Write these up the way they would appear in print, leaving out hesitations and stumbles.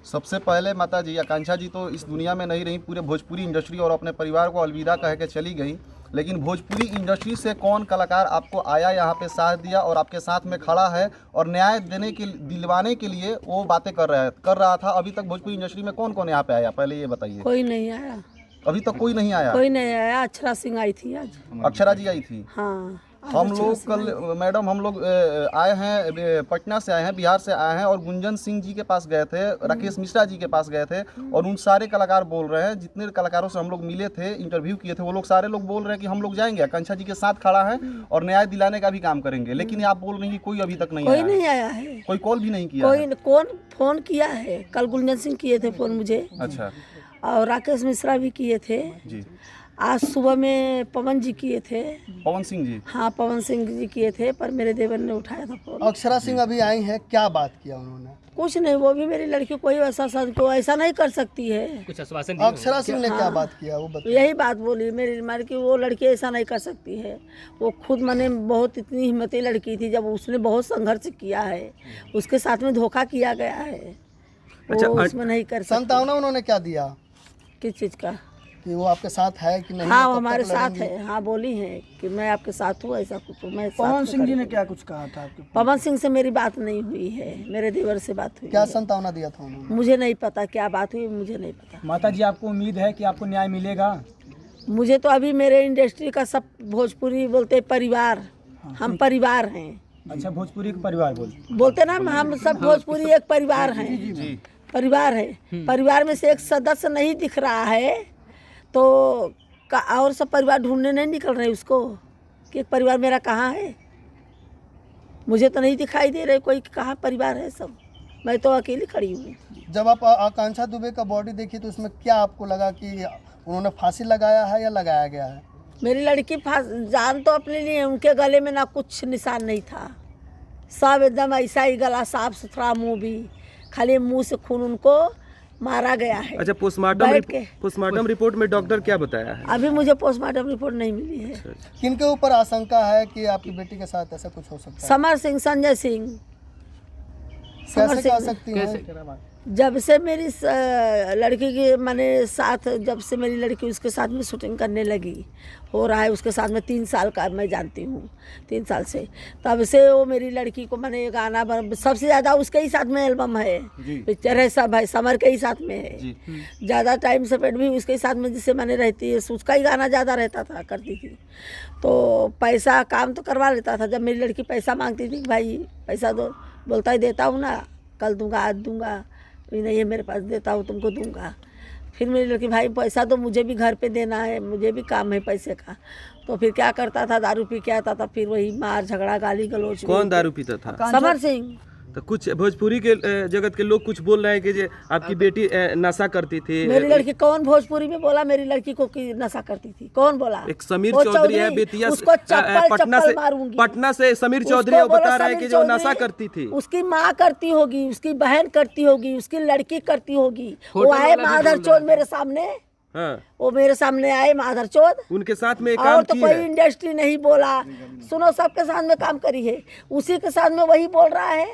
सबसे पहले माता जी आकांक्षा जी तो इस दुनिया में नहीं रही, पूरे भोजपुरी इंडस्ट्री और अपने परिवार को अलविदा कह के चली गई। लेकिन भोजपुरी इंडस्ट्री से कौन कलाकार आपको आया, यहाँ पे साथ दिया और आपके साथ में खड़ा है और न्याय देने के दिलवाने के लिए वो बातें कर रहा था? अभी तक भोजपुरी इंडस्ट्री में कौन कौन यहाँ पे आया, पहले ये बताइए। कोई नहीं आया, अभी तक कोई नहीं आया? कोई नहीं आया। अक्षरा सिंह आई थी आज। अक्षरा जी आई थी? हाँ। हम लोग कल मैडम हम लोग आए हैं, पटना से आए हैं, बिहार से आए हैं और गुंजन सिंह जी के पास गए थे, राकेश मिश्रा जी के पास गए थे और उन सारे कलाकार बोल रहे हैं, जितने कलाकारों से हम लोग मिले थे, इंटरव्यू किए थे, वो लोग सारे लोग बोल रहे हैं कि हम लोग जाएंगे, आकांक्षा जी के साथ खड़ा है और न्याय दिलाने का भी काम करेंगे। लेकिन आप बोल रही हैं कि कोई अभी तक नहीं आया? कोई नहीं आया है, कोई कॉल भी नहीं किया? कोई कौन फोन किया है? कल गुंजन सिंह किए थे फोन मुझे। अच्छा। और राकेश मिश्रा भी किए थे जी। आज सुबह में पवन जी किए थे। पवन सिंह जी? हाँ, पवन सिंह जी किए थे, पर मेरे देवर ने उठाया था फोन। अक्षरा सिंह अभी आई हैं, क्या बात किया उन्होंने? कुछ नहीं, वो भी मेरी लड़की कोई ऐसा को ऐसा नहीं कर सकती है। कुछ आश्वासन अक्षरा सिंह ने क्या बात किया वो बताइए। यही बात बोली मेरी मार की, वो लड़की ऐसा नहीं कर सकती है। वो खुद मने बहुत इतनी हिम्मती लड़की थी, जब उसने बहुत संघर्ष किया है, उसके साथ में धोखा किया गया है, वो उसमें नहीं कर सकती। संतावना उन्होंने क्या दिया? किस चीज़ का? कि वो आपके साथ है कि नहीं? हाँ, वो हमारे साथ है। हाँ, बोली है कि मैं आपके साथ हूँ, ऐसा कुछ। मैं पवन सिंह जी ने क्या कुछ कहा था आपके? पवन सिंह से मेरी बात नहीं हुई है, मेरे देवर से बात हुई क्या है। संतावना दिया था उन्होंने? मुझे नहीं पता क्या बात हुई, मुझे नहीं पता। माता जी आपको उम्मीद है कि आपको न्याय मिलेगा? मुझे तो अभी मेरे इंडस्ट्री का सब भोजपुरी बोलते परिवार, हम परिवार हैं। अच्छा, भोजपुरी का परिवार बोलते ना, हम सब भोजपुरी एक परिवार हैं। परिवार है, परिवार में से एक सदस्य नहीं दिख रहा है तो और सब परिवार ढूंढने नहीं निकल रहे उसको कि एक परिवार मेरा कहाँ है। मुझे तो नहीं दिखाई दे रहे कोई कहाँ परिवार है। सब मैं तो अकेली खड़ी हूँ। जब आप आकांक्षा दुबे का बॉडी देखी तो उसमें क्या आपको लगा कि उन्होंने फांसी लगाया है या लगाया गया है? मेरी लड़की जान तो अपने लिए, उनके गले में ना कुछ निशान नहीं था, सब एकदम ऐसा ही गला, साफ सुथरा, मुँह भी, खाली मुँह से खून उनको मारा गया है। अच्छा, पोस्टमार्टम रिपोर्ट में डॉक्टर क्या बताया है? अभी मुझे पोस्टमार्टम रिपोर्ट नहीं मिली है। किनके ऊपर आशंका है कि आपकी बेटी के साथ ऐसा कुछ हो सकता है? समर सिंह, संजय सिंह। कैसे कह सकती हैं? जब से मेरी लड़की की मैंने साथ, जब से मेरी लड़की उसके साथ में शूटिंग करने लगी, हो रहा है उसके साथ में 3 साल का मैं जानती हूँ, 3 साल से, तब से वो मेरी लड़की को मैंने गाना सबसे ज़्यादा उसके ही साथ में एल्बम है, पिक्चर है, सब है, समर के ही साथ में है। ज़्यादा टाइम स्पेंड भी उसके ही साथ में, जिससे मैंने रहती है, उसका ही गाना ज़्यादा रहता था, करती थी। तो पैसा काम तो करवा लेता था। जब मेरी लड़की पैसा मांगती थी, भाई पैसा दो, बोलता ही देता हूँ ना, कल दूंगा, आज दूंगा, नहीं है मेरे पास, देता हूँ तुमको दूंगा। फिर मेरी लड़की, भाई पैसा तो मुझे भी घर पे देना है, मुझे भी काम है पैसे का। तो फिर क्या करता था, दारू पी के आता था, फिर वही मार झगड़ा, गाली गलौज। कौन दारू पीता था? समर सिंह। तो कुछ भोजपुरी के जगत के लोग कुछ बोल रहे हैं कि आपकी बेटी नशा करती थी। मेरी लड़की कौन भोजपुरी में बोला मेरी लड़की को कि नशा करती थी? कौन बोला? एक समीर चौधरी है, बेतिया, उसको पटना से समीर चौधरी बता रहा है कि जो नशा करती थी। उसकी माँ करती होगी, उसकी बहन करती होगी, उसकी लड़की करती होगी। वो आए माधर चौध मेरे सामने, हाँ। वो मेरे सामने आए माधर चौध, उनके साथ में काम और तो की कोई है। इंडस्ट्री नहीं बोला। सुनो, सबके साथ में काम करी है, उसी के साथ में वही बोल रहा है,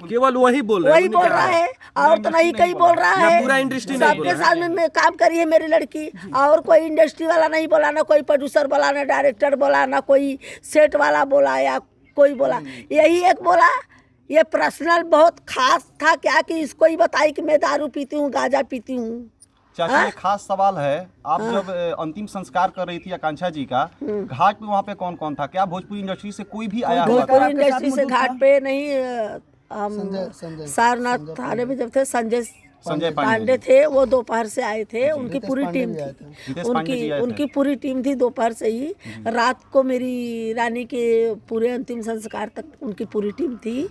केवल वही बोल रहा है, वही बोल रहा है, और तो नहीं कहीं बोल रहा है। पूरा इंडस्ट्री नहीं बोल सबके साथ में काम करी है मेरी लड़की, और कोई इंडस्ट्री वाला नहीं बोला, ना कोई प्रोड्यूसर बोला, ना डायरेक्टर बोला, ना कोई सेट वाला बोला या कोई बोला। यही एक बोला, ये पर्सनल बहुत खास था क्या कि इसको ही बताई कि मैं दारू पीती हूँ, गांजा पीती हूँ। चाची, एक खास सवाल है, आप जब अंतिम संस्कार कर रही थी आकांक्षा जी का, घाट पे वहाँ पे कौन कौन था? क्या भोजपुरी इंडस्ट्री से कोई भी आया हुआ था? भोजपुरी इंडस्ट्री से घाट पे नहीं, हम संजय सारनाथ थाने में जब थे, संजय पांडे जी। थे, वो दोपहर से आए थे, उनकी पूरी टीम थी, रितेश पांडे जी आए थे। उनकी पूरी टीम थी दोपहर से ही। रात को मेरी रानी के पूरे अंतिम संस्कार तक उनकी पूरी टीम थी।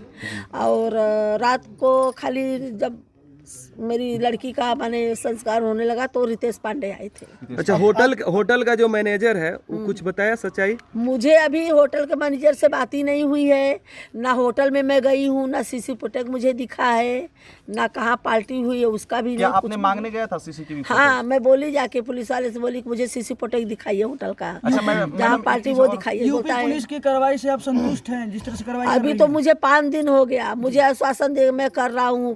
और रात को खाली जब मेरी लड़की का माने संस्कार होने लगा तो रितेश पांडे आए थे। अच्छा, होटल का जो मैनेजर है वो कुछ बताया सच्चाई? मुझे अभी होटल के मैनेजर से बात ही नहीं हुई है, ना होटल में मैं गई हूँ, ना सीसी फुटेज मुझे दिखा है, ना कहाँ पार्टी हुई है उसका भी क्या नहीं आपने कुछ मांगने गया था सीसीटीवी? हाँ, मैं बोली जाके पुलिस वाले से बोली कि मुझे सीसी फुटेज दिखाइए होटल का, अच्छा, मैडम, जहाँ मैडम, पार्टी एक वो चीज़ और- दिखाइए। यूपी होता है पुलिस की कार्रवाई से आप संतुष्ट हैं जिस तरह से कार्रवाई कर अभी रही तो है? मुझे 5 दिन हो गया, मुझे आश्वासन दे मैं कर रहा हूँ